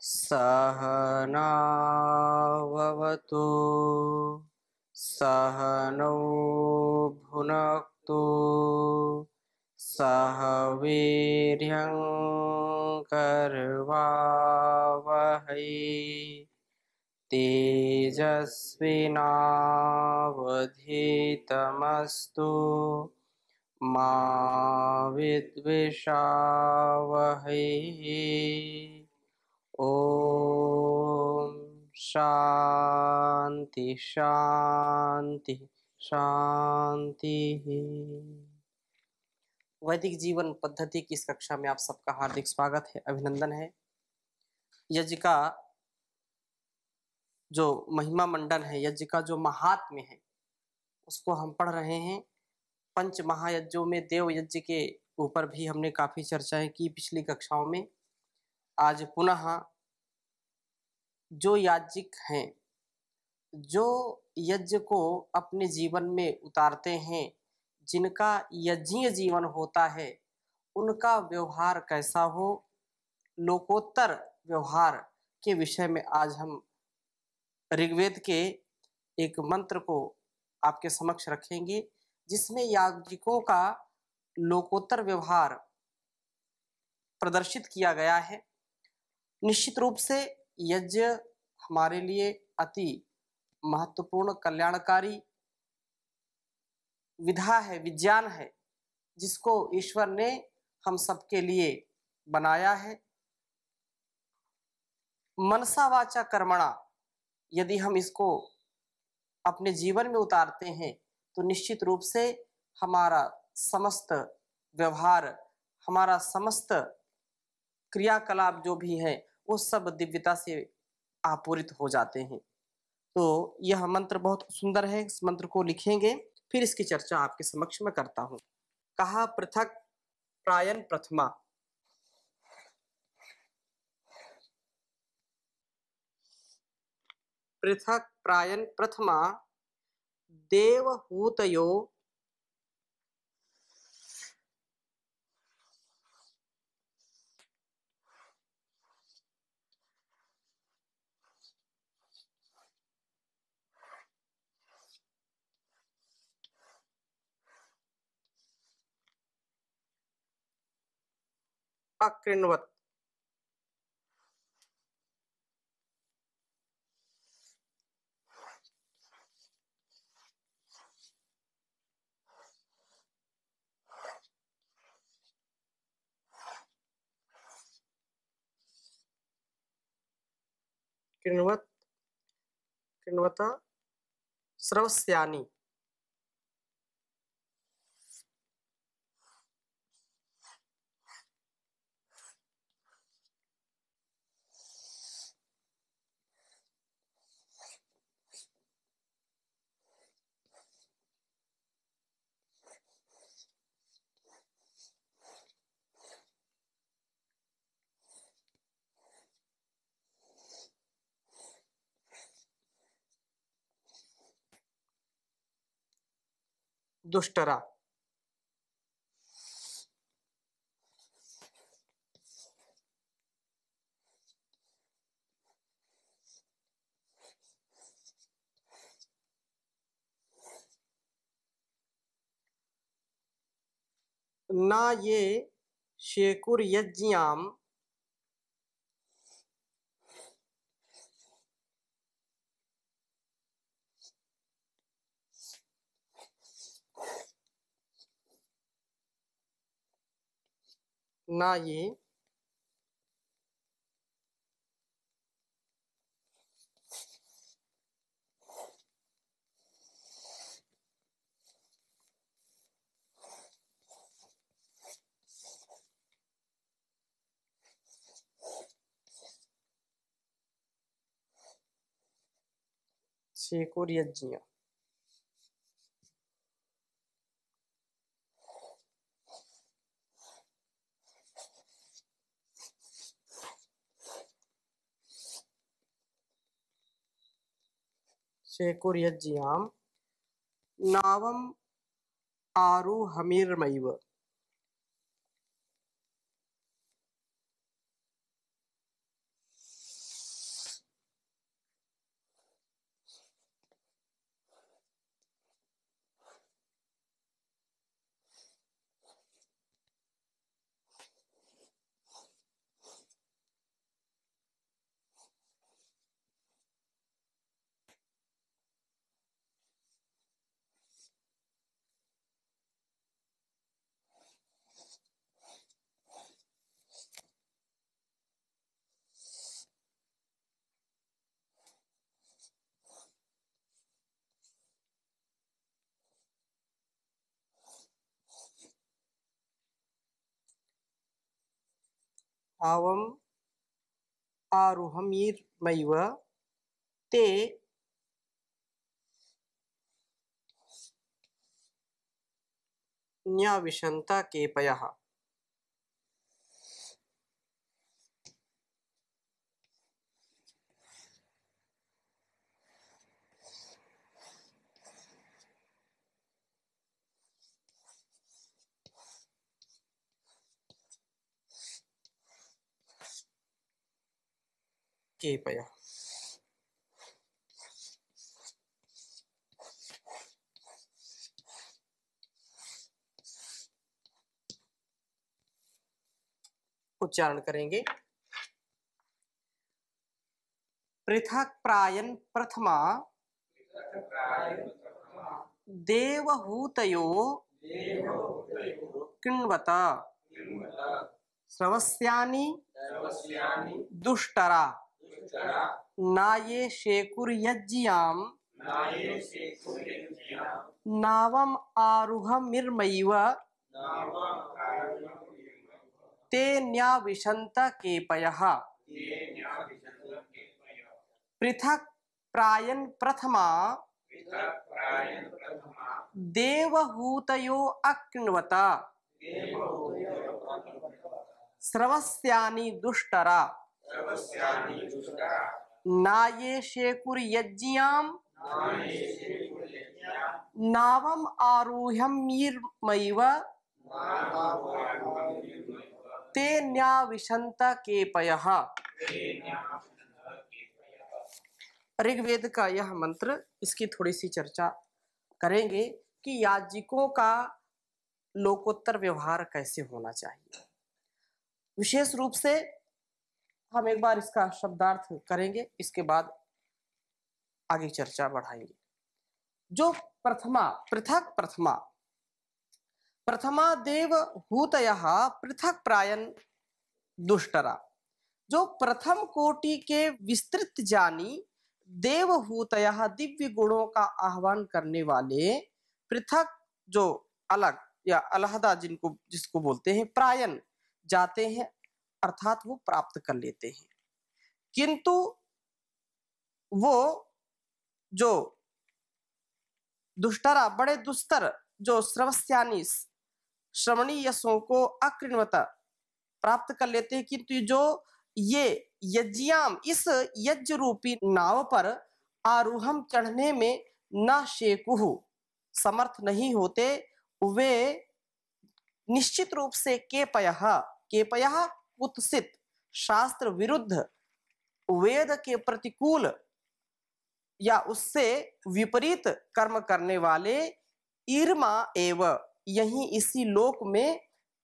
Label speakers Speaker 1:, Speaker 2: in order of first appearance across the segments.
Speaker 1: सहनाववतु सहनौ भुनक्तु सह वीर्यं करवावहै तेजस्विनावधीतमस्तु मा विद्विषावहै। ओम शांति शांति शांति। वैदिक जीवन पद्धति की इस कक्षा में आप सबका हार्दिक स्वागत है, अभिनंदन है। यज्ञ का जो महिमा मंडन है, यज्ञ का जो महात्म्य है, उसको हम पढ़ रहे हैं। पंच महायज्ञों में देव यज्ञ के ऊपर भी हमने काफी चर्चाएं की पिछली कक्षाओं में। आज पुनः जो याज्ञिक हैं, जो यज्ञ को अपने जीवन में उतारते हैं, जिनका यज्ञीय जीवन होता है, उनका व्यवहार कैसा हो, लोकोत्तर व्यवहार के विषय में आज हम ऋग्वेद के एक मंत्र को आपके समक्ष रखेंगे, जिसमें याज्ञिकों का लोकोत्तर व्यवहार प्रदर्शित किया गया है। निश्चित रूप से यज्ञ हमारे लिए अति महत्वपूर्ण कल्याणकारी विधा है, विज्ञान है, जिसको ईश्वर ने हम सबके लिए बनाया है। मनसा वाचा कर्मणा यदि हम इसको अपने जीवन में उतारते हैं तो निश्चित रूप से हमारा समस्त व्यवहार, हमारा समस्त क्रियाकलाप जो भी है, वो सब दिव्यता से आपूरित हो जाते हैं। तो यह मंत्र बहुत सुंदर है, इस मंत्र को लिखेंगे, फिर इसकी चर्चा आपके समक्ष में करता हूं। कहा पृथक प्रायन प्रथमा, पृथक प्रायन प्रथमा देवहूतयो अकृण्वत, कृण्वत कृण्वत श्रवस्यानि, दुष्टरा, ना ये शेकुर यज्ञाम ना ये शेकुर यज्ञ, शेकुर यज्ञाम नावम आरुहमिर्मैव, आवम आरुहमीर्मैव ते न्याविशन्ता केपयः। केपयः उच्चारण करेंगे। पृथक प्रायन प्रथमा देवहूतयो किण्वत स्रवस्यानि दुष्टरा नाये शेकुर्यज्ञियां नावम आरुहमिर्मैव ते न्याविशन्त केपयः। पृथक प्रायन प्रथमा देवहूतयो अकृण्वत स्रवस्यानि दुष्टरा नाये शेकुर्यज्ञियां नावम आरुह्यमीर्मैव ते न्याविशन्त केपयः। ऋग्वेद का यह मंत्र, इसकी थोड़ी सी चर्चा करेंगे कि याज्ञिकों का लोकोत्तर व्यवहार कैसे होना चाहिए। विशेष रूप से हम एक बार इसका शब्दार्थ करेंगे, इसके बाद आगे चर्चा बढ़ाएंगे। जो प्रथमा, पृथक प्रथमा, प्रथमा देवहूतयः पृथक प्रायन दुष्टरा, जो प्रथम कोटि के विस्तृत जानी देवहूतयः दिव्य गुणों का आह्वान करने वाले, पृथक जो अलग या अलहदा जिसको बोलते हैं, प्रायन जाते हैं अर्थात वो प्राप्त कर लेते हैं। किंतु वो जो दुष्टरा, बड़े दुस्तर, जो श्रवस्यानि श्रवणी यशों को अकृण्वत प्राप्त कर लेते हैं, किंतु जो ये यज्ञाम, इस यज्ञ रूपी नाव पर आरूहम चढ़ने में न शेकुहु समर्थ नहीं होते, वे निश्चित रूप से केपयः, केपयः कुत्सित, शास्त्र विरुद्ध, वेद के प्रतिकूल या उससे विपरीत कर्म करने वाले ईर्मा एव, यही इसी लोक में,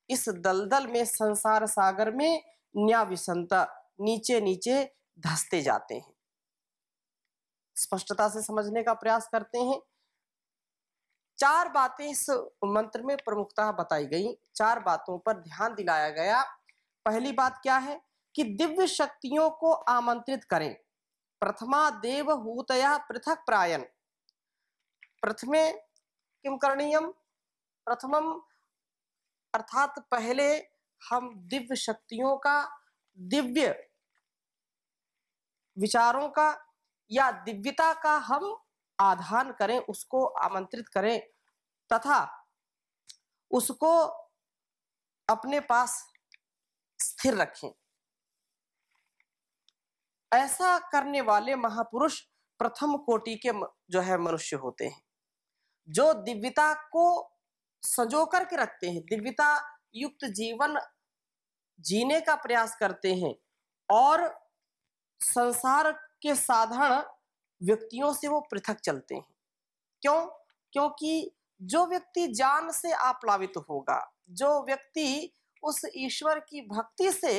Speaker 1: इस दलदल में, संसार सागर में न्याविशन्ता, नीचे नीचे धंसते जाते हैं। स्पष्टता से समझने का प्रयास करते हैं। चार बातें इस मंत्र में प्रमुखतः बताई गई, चार बातों पर ध्यान दिलाया गया। पहली बात क्या है कि दिव्य शक्तियों को आमंत्रित करें। प्रथमा देवहूतया पृथक प्रायन, प्रथमे किम करणीयम, प्रथमम अर्थात पहले हम दिव्य शक्तियों का, दिव्य विचारों का या दिव्यता का हम आधान करें, उसको आमंत्रित करें तथा उसको अपने पास स्थिर रखें। ऐसा करने वाले महापुरुष प्रथम कोटि के जो है मनुष्य होते हैं, जो दिव्यता को संजो करके रखते हैं, दिव्यता युक्त जीवन जीने का प्रयास करते हैं और संसार के साधारण व्यक्तियों से वो पृथक चलते हैं। क्यों? क्योंकि जो व्यक्ति ज्ञान से आप्लावित होगा, जो व्यक्ति उस ईश्वर की भक्ति से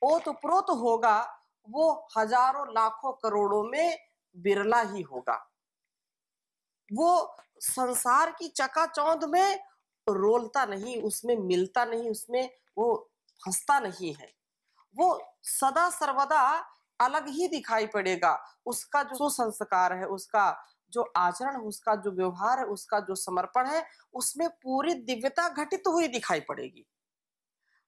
Speaker 1: ओतप्रोत होगा, वो हजारों लाखों करोड़ों में बिरला ही होगा। वो संसार की चकाचौंध में रोलता नहीं, उसमें मिलता नहीं, उसमें वो फंसता नहीं है। वो सदा सर्वदा अलग ही दिखाई पड़ेगा। उसका जो संस्कार है, उसका जो आचरण, उसका जो व्यवहार है, उसका जो समर्पण है, उसमें पूरी दिव्यता घटित हुई दिखाई पड़ेगी।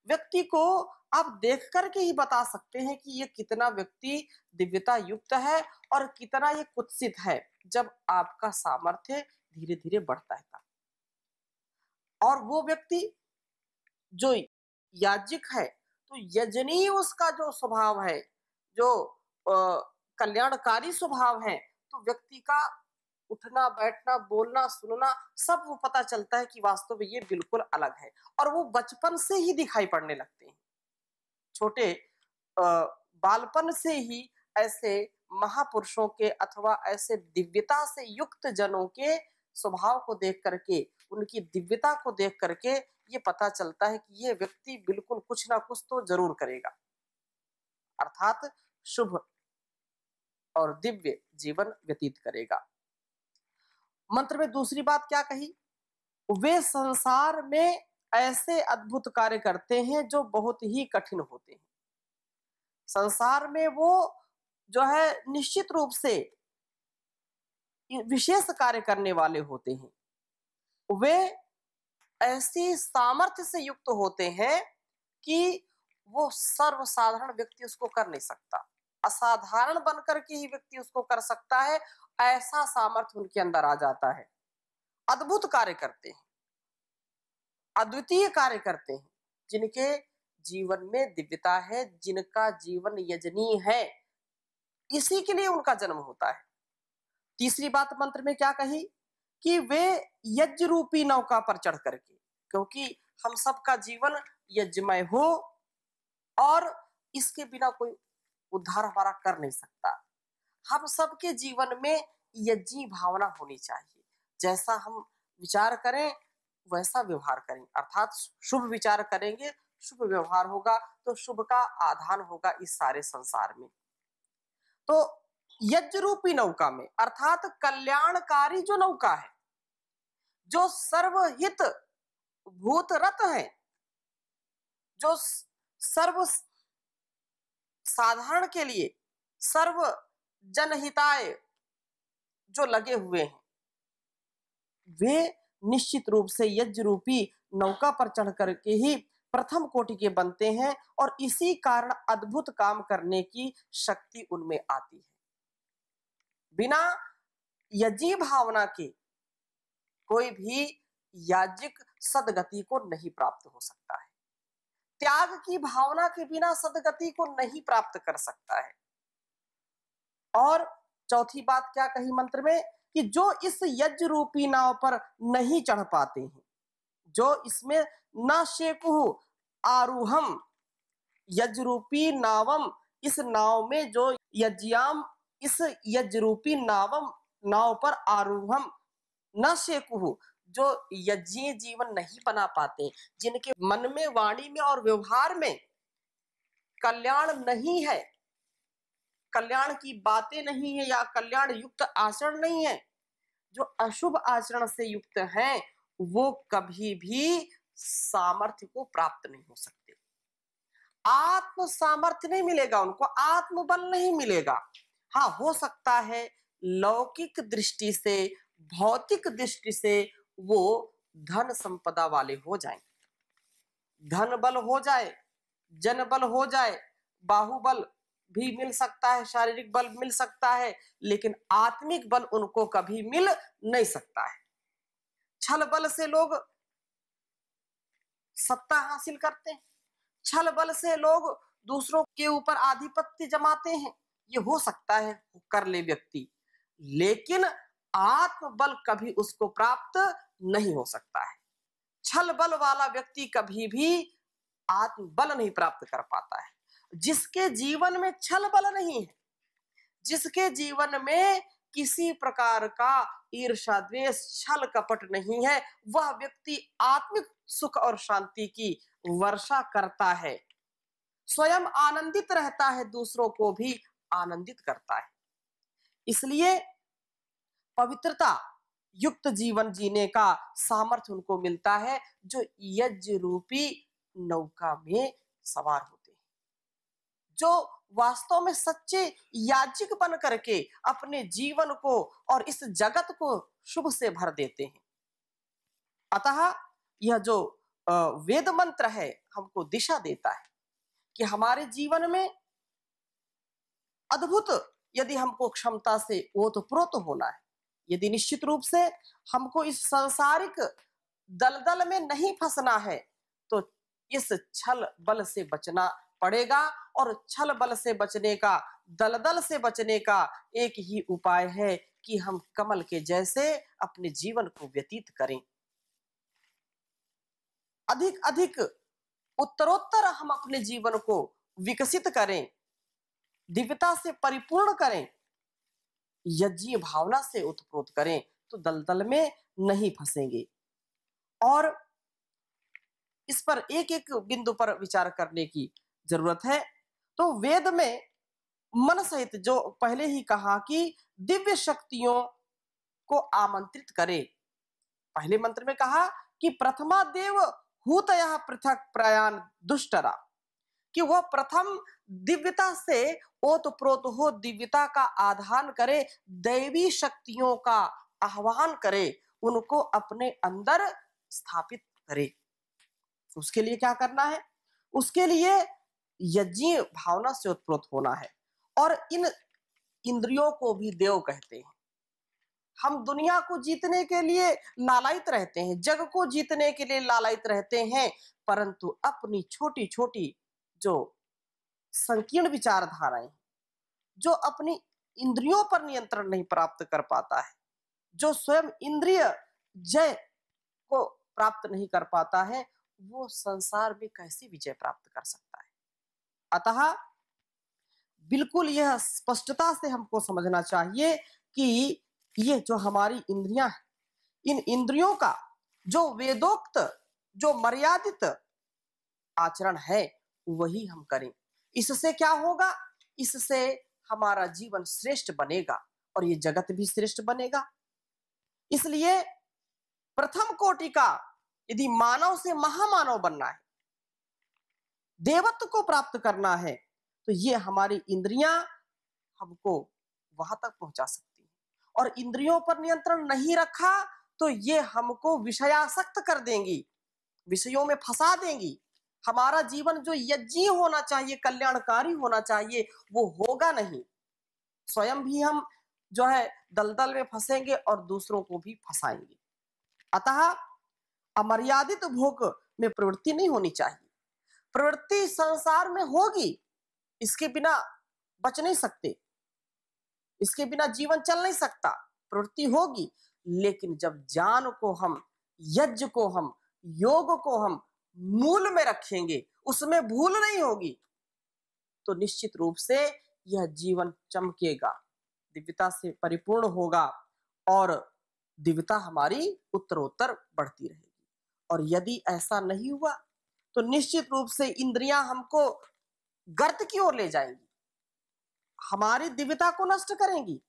Speaker 1: व्यक्ति को आप देख करके ही बता सकते हैं कि ये कितना व्यक्ति दिव्यता युक्त है और कितना ये कुत्सित है, जब आपका सामर्थ्य धीरे धीरे बढ़ता है। और वो व्यक्ति जो याज्ञिक है, तो यजनीय उसका जो स्वभाव है, जो कल्याणकारी स्वभाव है, तो व्यक्ति का उठना बैठना बोलना सुनना सब वो पता चलता है कि वास्तव में ये बिल्कुल अलग है, और वो बचपन से ही दिखाई पड़ने लगते हैं। छोटे बालपन से ही ऐसे महापुरुषों के अथवा ऐसे दिव्यता से युक्त जनों के स्वभाव को देख करके, उनकी दिव्यता को देख करके ये पता चलता है कि ये व्यक्ति बिल्कुल कुछ ना कुछ तो जरूर करेगा, अर्थात शुभ और दिव्य जीवन व्यतीत करेगा। मंत्र में दूसरी बात क्या कही? वे संसार में ऐसे अद्भुत कार्य करते हैं जो बहुत ही कठिन होते हैं। संसार में वो जो है निश्चित रूप से विशेष कार्य करने वाले होते हैं। वे ऐसी सामर्थ्य से युक्त होते हैं कि वो सर्वसाधारण व्यक्ति उसको कर नहीं सकता, असाधारण बनकर के ही व्यक्ति उसको कर सकता है। ऐसा सामर्थ्य उनके अंदर आ जाता है। अद्भुत कार्य करते हैं, अद्वितीय कार्य करते हैं, जिनके जीवन में दिव्यता है, जिनका जीवन यजनीय है, इसी के लिए उनका जन्म होता है। तीसरी बात मंत्र में क्या कही? कि वे यज्ञ रूपी नौका पर चढ़ करके, क्योंकि हम सबका जीवन यज्ञमय हो और इसके बिना कोई उद्धार हमारा कर नहीं सकता। हम सबके जीवन में यज्ञी भावना होनी चाहिए। जैसा हम विचार करें वैसा व्यवहार करें, अर्थात शुभ विचार करेंगे शुभ व्यवहार होगा, तो शुभ का आधान होगा इस सारे संसार में। तो यज्ञ रूपी नौका में, अर्थात कल्याणकारी जो नौका है, जो सर्वहित भूतरत है, जो सर्व साधारण के लिए सर्व जनहिताय जो लगे हुए हैं, वे निश्चित रूप से यज्ञ रूपी नौका पर चढ़ करके ही प्रथम कोटि के बनते हैं, और इसी कारण अद्भुत काम करने की शक्ति उनमें आती है। बिना यज्ञी भावना के कोई भी याज्ञिक सदगति को नहीं प्राप्त हो सकता है। त्याग की भावना के बिना सदगति को नहीं प्राप्त कर सकता है। और चौथी बात क्या कही मंत्र में? कि जो इस यज्ञ रूपी नाव पर नहीं चढ़ पाते हैं, जो इसमें न शेकुहु आरूहम, यज्ञ रूपी नावम, इस नाव में जो यज्ञाम, इस यज्ञ रूपी नावम, नाव पर आरूहम न शेकुहु, जो यज्ञीय जीवन नहीं बना पाते, जिनके मन में वाणी में और व्यवहार में कल्याण नहीं है, कल्याण की बातें नहीं है, या कल्याण युक्त आचरण नहीं है, जो अशुभ आचरण से युक्त हैं, वो कभी भी सामर्थ्य को प्राप्त नहीं हो सकते। आत्म सामर्थ्य नहीं मिलेगा उनको, आत्मबल नहीं मिलेगा। हाँ, हो सकता है लौकिक दृष्टि से, भौतिक दृष्टि से वो धन संपदा वाले हो जाएं, धन बल हो जाए, जन बल हो जाए, बाहुबल भी मिल सकता है, शारीरिक बल मिल सकता है, लेकिन आत्मिक बल उनको कभी मिल नहीं सकता है। छल बल से लोग सत्ता हासिल करते हैं, छल बल से लोग दूसरों के ऊपर आधिपत्य जमाते हैं, ये हो सकता है कर ले व्यक्ति, लेकिन आत्मबल कभी उसको प्राप्त नहीं हो सकता है। छल बल वाला व्यक्ति कभी भी आत्मबल नहीं प्राप्त कर पाता है। जिसके जीवन में छल बल नहीं है, जिसके जीवन में किसी प्रकार का ईर्ष्या द्वेष छल कपट नहीं है, वह व्यक्ति आत्मिक सुख और शांति की वर्षा करता है, स्वयं आनंदित रहता है, दूसरों को भी आनंदित करता है। इसलिए पवित्रता युक्त जीवन जीने का सामर्थ्य उनको मिलता है, जो यज्ञ रूपी नौका में सवार होते हैं, जो वास्तव में सच्चे याज्ञिक बन करके अपने जीवन को और इस जगत को शुभ से भर देते हैं। अतः यह जो वेद मंत्र है हमको दिशा देता है कि हमारे जीवन में अद्भुत यदि हमको क्षमता से ओतप्रोत होना है, यदि निश्चित रूप से हमको इस सांसारिक दलदल में नहीं फंसना है, तो इस छल बल से बचना पड़ेगा। और छल बल से बचने का, दलदल से बचने का एक ही उपाय है कि हम कमल के जैसे अपने जीवन को व्यतीत करें। अधिक अधिक उत्तरोत्तर हम अपने जीवन को विकसित करें, दिव्यता से परिपूर्ण करें, यज्ञीय भावना से उत्प्रोत करें, तो दलदल में नहीं फंसेंगे। और इस पर एक एक बिंदु पर विचार करने की जरूरत है। तो वेद में मन सहित जो पहले ही कहा कि दिव्य शक्तियों को आमंत्रित करे, पहले मंत्र में कहा कि प्रथमा देव हूतयः पृथक प्रयाण दुष्टरा, कि वह प्रथम दिव्यता से ओतप्रोत हो, दिव्यता का आधान करे, दैवी शक्तियों का आह्वान करे, उनको अपने अंदर स्थापित करे। उसके लिए क्या करना है? उसके लिए यज्ञीय भावना से उत्प्रोत होना है। और इन इंद्रियों को भी देव कहते हैं। हम दुनिया को जीतने के लिए लालायित रहते हैं, जग को जीतने के लिए लालायित रहते हैं, परंतु अपनी छोटी छोटी जो संकीर्ण विचारधाराएं, जो अपनी इंद्रियों पर नियंत्रण नहीं प्राप्त कर पाता है, जो स्वयं इंद्रिय जय को प्राप्त नहीं कर पाता है, वो संसार में कैसे विजय प्राप्त कर सकता है? अतः बिल्कुल यह स्पष्टता से हमको समझना चाहिए कि ये जो हमारी इंद्रियां हैं, इन इंद्रियों का जो वेदोक्त, जो मर्यादित आचरण है, वही हम करें। इससे क्या होगा? इससे हमारा जीवन श्रेष्ठ बनेगा और ये जगत भी श्रेष्ठ बनेगा। इसलिए प्रथम कोटि का यदि मानव से महामानव बनना है, देवत्व को प्राप्त करना है, तो ये हमारी इंद्रियां हमको वहां तक पहुंचा सकती हैं। और इंद्रियों पर नियंत्रण नहीं रखा तो ये हमको विषयासक्त कर देंगी, विषयों में फंसा देंगी। हमारा जीवन जो यज्ञीय होना चाहिए, कल्याणकारी होना चाहिए, वो होगा नहीं। स्वयं भी हम जो है दलदल में फंसेंगे और दूसरों को भी फंसाएंगे। अतः अमर्यादित भोग में प्रवृत्ति नहीं होनी चाहिए। प्रवृत्ति संसार में होगी, इसके बिना बच नहीं सकते, इसके बिना जीवन चल नहीं सकता। प्रवृत्ति होगी, लेकिन जब ज्ञान को हम, यज्ञ को हम, योग को हम मूल में रखेंगे, उसमें भूल नहीं होगी, तो निश्चित रूप से यह जीवन चमकेगा, दिव्यता से परिपूर्ण होगा और दिव्यता हमारी उत्तरोत्तर बढ़ती रहेगी। और यदि ऐसा नहीं हुआ तो निश्चित रूप से इंद्रियां हमको गर्त की ओर ले जाएंगी, हमारी दिव्यता को नष्ट करेंगी,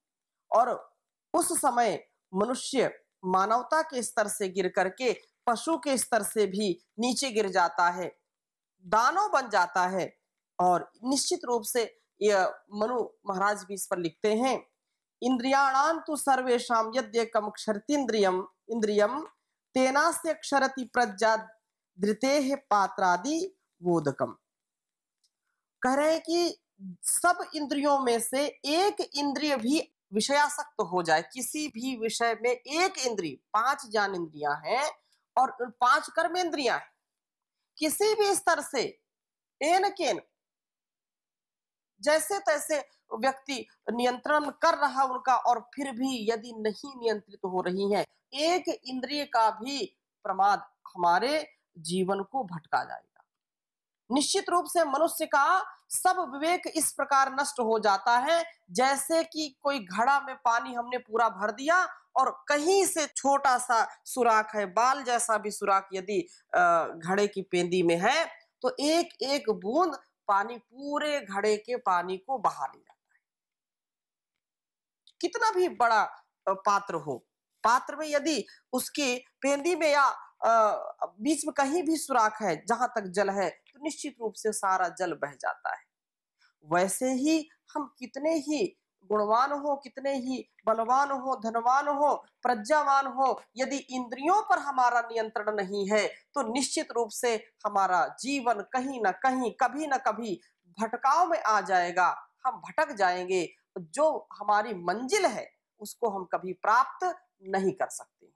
Speaker 1: और उस समय मनुष्य मानवता के स्तर से गिर करके पशु के स्तर से भी नीचे गिर जाता है, दानव बन जाता है। और निश्चित रूप से यह मनु महाराज भी इस पर लिखते हैं, इंद्रियाणां तु सर्वेषां यद्येकं क्षरतीन्द्रियम् इंद्रियम तेनास्य क्षरति प्रज्ञा धृतेः पात्रादि बोधकम। कह रहे हैं कि सब इंद्रियों में से एक इंद्रिय भी विषयासक्त हो जाए, किसी भी विषय में एक इंद्रिय, 5 ज्ञान इंद्रियां हैं और 5 कर्म इंद्रियां हैं, किसी भी स्तर से एन केन जैसे तैसे व्यक्ति नियंत्रण कर रहा उनका, और फिर भी यदि नहीं नियंत्रित हो रही हैं, एक इंद्रिय का भी प्रमाद हमारे जीवन को भटका जाएगा। निश्चित रूप से मनुष्य का सब विवेक इस प्रकार नष्ट हो जाता है, जैसे कि कोई घड़ा में पानी हमने पूरा भर दिया और कहीं से छोटा सा सुराख है, बाल जैसा भी सुराख यदि घड़े की पेंदी में है, तो एक एक बूंद पानी पूरे घड़े के पानी को बहा ले जाता है। कितना भी बड़ा पात्र हो, पात्र में यदि उसकी पेंदी में या बीच में कहीं भी सुराख है, जहां तक जल है, तो निश्चित रूप से सारा जल बह जाता है। वैसे ही हम कितने ही गुणवान हो, कितने ही बलवान हो, धनवान हो, प्रज्ञावान हो, यदि इंद्रियों पर हमारा नियंत्रण नहीं है तो निश्चित रूप से हमारा जीवन कहीं ना कहीं, कभी ना कभी भटकाव में आ जाएगा। हम भटक जाएंगे, जो हमारी मंजिल है उसको हम कभी प्राप्त नहीं कर सकते।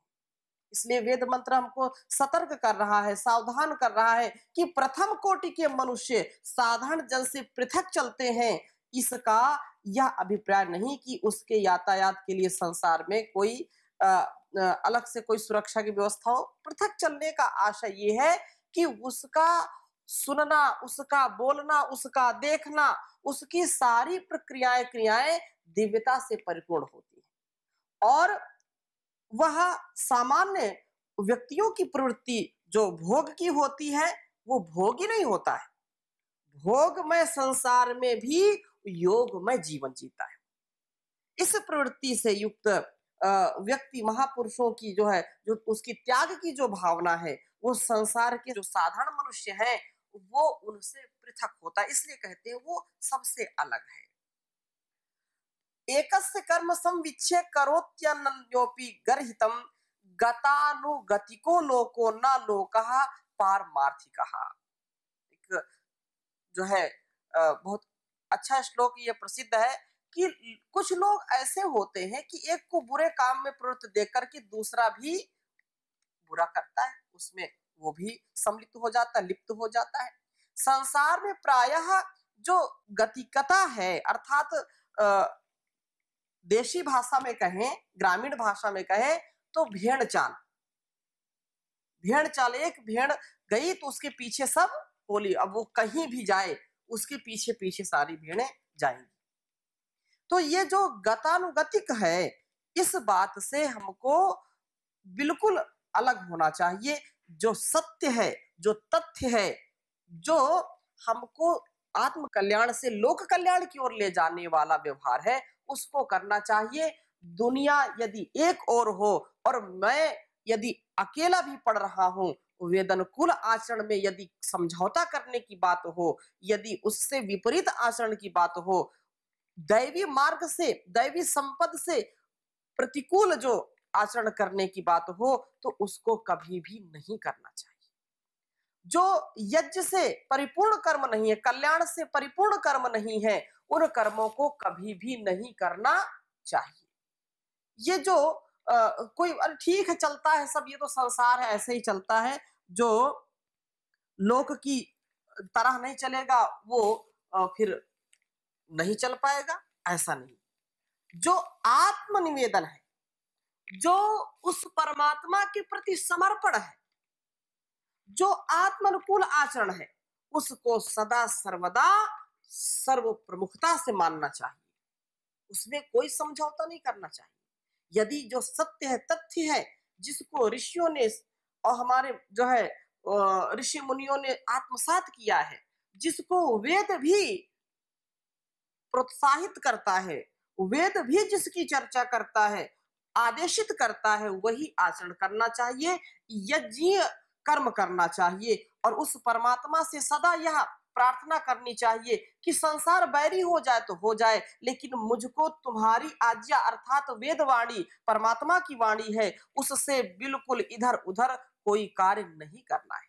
Speaker 1: इसलिए वेद मंत्र हमको सतर्क कर रहा है, सावधान कर रहा है कि प्रथम कोटि के मनुष्य साधारण जन से पृथक चलते हैं। इसका यह अभिप्राय नहीं कि उसके यातायात के लिए संसार में कोई अलग से कोई सुरक्षा की व्यवस्था हो। पृथक चलने का आशय ये है कि उसका सुनना, उसका बोलना, उसका देखना, उसकी सारी प्रक्रियाएं क्रियाएं दिव्यता से परिपूर्ण होती है और वह सामान्य व्यक्तियों की प्रवृत्ति जो भोग की होती है वो भोग ही नहीं होता है। भोगमय संसार में भी योगमय जीवन जीता है। इस प्रवृत्ति से युक्त व्यक्ति, महापुरुषों की जो है, जो उसकी त्याग की जो भावना है, वो संसार के जो साधारण मनुष्य हैं वो उनसे पृथक होता है। इसलिए कहते हैं वो सबसे अलग है। एकस्य कर्म संविच्छे करोत्यन्योपि गर्हितम गतानुगतिको लोको न लोकः पारमार्थिकः। एक जो है बहुत अच्छा श्लोक ये प्रसिद्ध है कि कुछ लोग ऐसे होते हैं कि एक को बुरे काम में प्रवृत्त देख करके दूसरा भी बुरा करता है, उसमें वो भी सम्मिलित हो जाता है, लिप्त हो जाता है। संसार में प्रायः जो गतिकता है, अर्थात देशी भाषा में कहें, ग्रामीण भाषा में कहें तो भेड़ चाल। भेड़ चाल, एक भेड़ गई तो उसके पीछे सब बोली, अब वो कहीं भी जाए उसके पीछे पीछे सारी भेड़ें जाएंगी। तो ये जो गतानुगतिक है, इस बात से हमको बिल्कुल अलग होना चाहिए। जो सत्य है, जो तथ्य है, जो हमको आत्म कल्याण से लोक कल्याण की ओर ले जाने वाला व्यवहार है, उसको करना चाहिए। दुनिया यदि एक ओर हो और मैं यदि अकेला भी पढ़ रहा हूं, वेदनुकूल आचरण में यदि समझौता करने की बात हो, यदि उससे विपरीत आचरण की बात हो, दैवी मार्ग से, दैवी संपद से प्रतिकूल जो आचरण करने की बात हो, तो उसको कभी भी नहीं करना चाहिए। जो यज्ञ से परिपूर्ण कर्म नहीं है, कल्याण से परिपूर्ण कर्म नहीं है, उन कर्मों को कभी भी नहीं करना चाहिए। ये जो कोई ठीक है चलता है सब, ये तो संसार है, ऐसे ही चलता है, जो लोक की तरह नहीं चलेगा वो फिर नहीं चल पाएगा, ऐसा नहीं। जो आत्मनिवेदन है, जो उस परमात्मा के प्रति समर्पण है, जो आत्मानुकूल आचरण है, उसको सदा सर्वदा सर्व प्रमुखता से मानना चाहिए। उसमें कोई समझौता नहीं करना चाहिए। यदि जो सत्य है, तथ्य है, जिसको ऋषियों ने और हमारे जो है ऋषि मुनियों ने आत्मसात किया है, जिसको वेद भी प्रोत्साहित करता है, वेद भी जिसकी चर्चा करता है, आदेशित करता है, वही आचरण करना चाहिए, यज्ञीय कर्म करना चाहिए और उस परमात्मा से सदा यह प्रार्थना करनी चाहिए कि संसार बैरी हो जाए तो हो जाए, लेकिन मुझको तुम्हारी आज्ञा अर्थात वेदवाणी, परमात्मा की वाणी है, उससे बिल्कुल इधर उधर कोई कार्य नहीं करना है।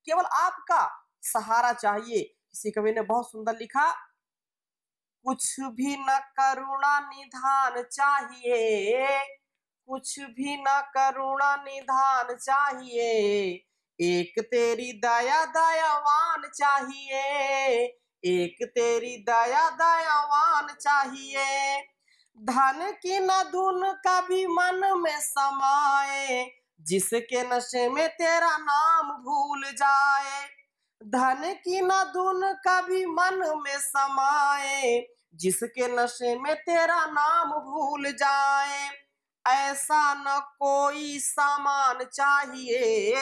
Speaker 1: केवल आपका सहारा चाहिए। किसी कवि ने बहुत सुंदर लिखा, कुछ भी न करुणा निधान चाहिए, कुछ भी न करुणा निधान चाहिए, एक तेरी दया दयावान चाहिए, एक तेरी दया दयावान चाहिए। धन की न धुन कभी मन में समाए, जिसके नशे में तेरा नाम भूल जाए। धन की न धुन कभी मन में समाए, जिसके नशे में तेरा नाम भूल जाए। ऐसा न कोई सामान चाहिए,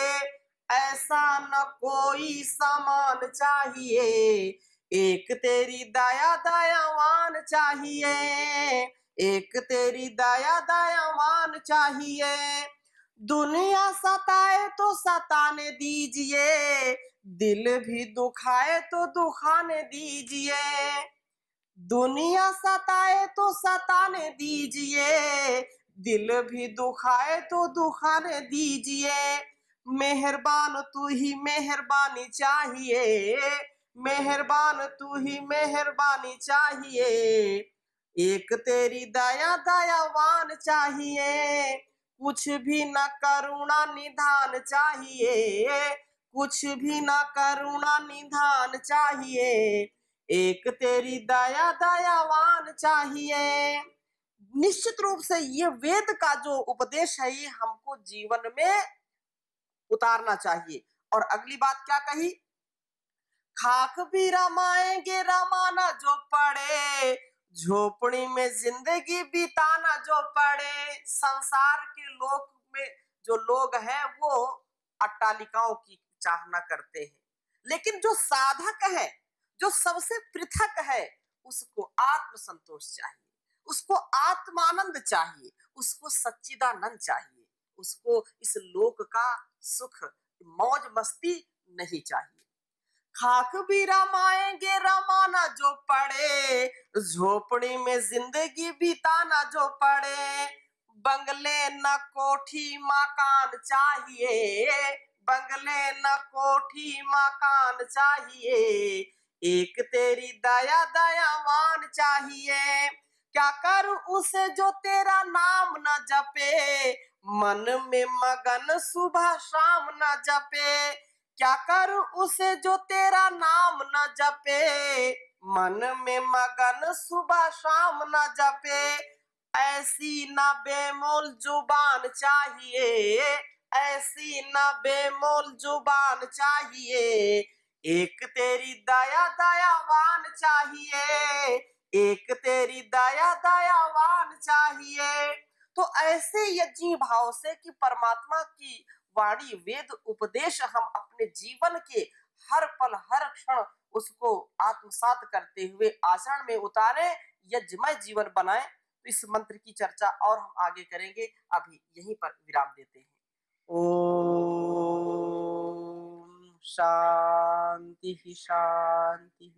Speaker 1: ऐसा न कोई सामान चाहिए, एक तेरी दया दयावान चाहिए, एक तेरी दया दयावान चाहिए। दुनिया सताए तो सताने दीजिए, दिल भी दुखाए तो दुखाने दीजिए। दुनिया सताए तो सताने दीजिए, दिल भी दुखाए तो दुखाने दीजिए। मेहरबान तू ही मेहरबानी चाहिए, मेहरबान तू ही मेहरबानी चाहिए। एक तेरी दया दयावान चाहिए, कुछ भी न करुणा निधान चाहिए, कुछ भी न करुणा निधान चाहिए। एक तेरी दया दयावान चाहिए। निश्चित रूप से ये वेद का जो उपदेश है ये हमको जीवन में उतारना चाहिए। और अगली बात क्या कही, खाक भी रमाएंगे रमाना जो पड़े, झोपड़ी में जिंदगी बिताना जो पड़े। संसार के लोक में जो लोग हैं वो अट्टालिकाओं की चाहना करते हैं, लेकिन जो साधक है, जो सबसे पृथक है, उसको आत्म संतोष चाहिए, उसको आत्मानंद चाहिए, उसको सच्चिदानंद चाहिए, उसको इस लोक का सुख मौज मस्ती नहीं चाहिए। खाक भी रमाएंगे रमाना जो पड़े, झोपड़ी में जिंदगी बिताना जो पड़े। बंगले न कोठी मकान चाहिए, बंगले न कोठी मकान चाहिए। एक तेरी दया दयावान चाहिए। क्या करूं उसे जो तेरा नाम न जपे, मन में मगन सुबह शाम न जपे। क्या करूं उसे जो तेरा नाम न जपे, मन में मगन सुबह शाम न जपे। ऐसी न बेमोल जुबान चाहिए, ऐसी न बेमोल जुबान चाहिए। एक तेरी दया दयावान चाहिए, एक तेरी दया दयावान चाहिए। तो ऐसे यज्ञी भाव से कि परमात्मा की वाणी वेद उपदेश हम अपने जीवन के हर पल हर क्षण उसको आत्मसात करते हुए आचरण में उतारे, यज्ञमय जीवन बनाए। तो इस मंत्र की चर्चा और हम आगे करेंगे, अभी यहीं पर विराम देते हैं। ओम शांति शांति।